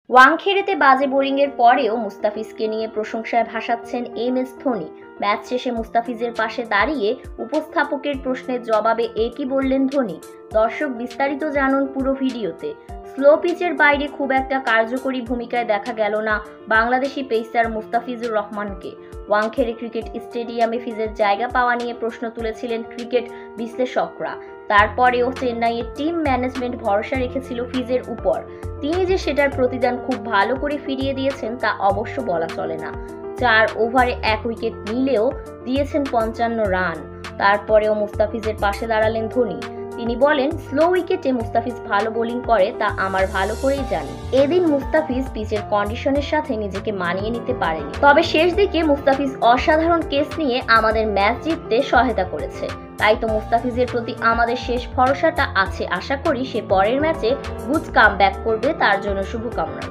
ওয়াংখেড়েতে বাজে বোলিংয়ের পরেও মুস্তাফিজকে নিয়ে প্রশংসায় ভাসাচ্ছেন এমএস ধোনি। ম্যাচ শেষে মুস্তাফিজের পাশে দাঁড়িয়ে উপস্থাপকের প্রশ্নের জবাবে একই বললেন ধোনি। দর্শক, বিস্তারিত জানুন পুরো ভিডিওতে। স্লো পিচের বাইরে খুব একটা কার্যকরী ভূমিকায় দেখা গেল না বাংলাদেশি পেসার মুস্তাফিজুর রহমানকে। ওয়াংখেড়ে ক্রিকেট স্টেডিয়ামে ফিজের জায়গা পাওয়া নিয়ে প্রশ্ন তুলেছিলেন ক্রিকেট বিশ্লেষকরা। তারপরেও চেন্নাইয়ের টিম ম্যানেজমেন্ট ভরসা রেখেছিল ফিজের উপর। তিনি যে সেটার প্রতিদান খুব ভালো করে ফিরিয়ে দিয়েছেন তা অবশ্য বলা চলে না। 4 ওভারে 1 উইকেট নিলেও দিয়েছেন 55 রান। তারপরেও মুস্তাফিজের পাশে দাঁড়ালেন ধোনি। তিনি বলেন, স্লো উইকেটে মুস্তাফিজ ভালো বোলিং করে তা আমার ভালো করেই জানি। এদিন মুস্তাফিজ পিচের কন্ডিশনের সাথে নিজেকে মানিয়ে নিতে পারেনি, তবে শেষ দিকে মুস্তাফিজ অসাধারণ কেস নিয়ে আমাদের ম্যাচ জিততে সহায়তা করেছে। তাই তো মুস্তাফিজের প্রতি আমাদের শেষ ভরসাটা আছে। আশা করি সে পরের ম্যাচে গুড কামব্যাক করবে। তার জন্য শুভকামনা।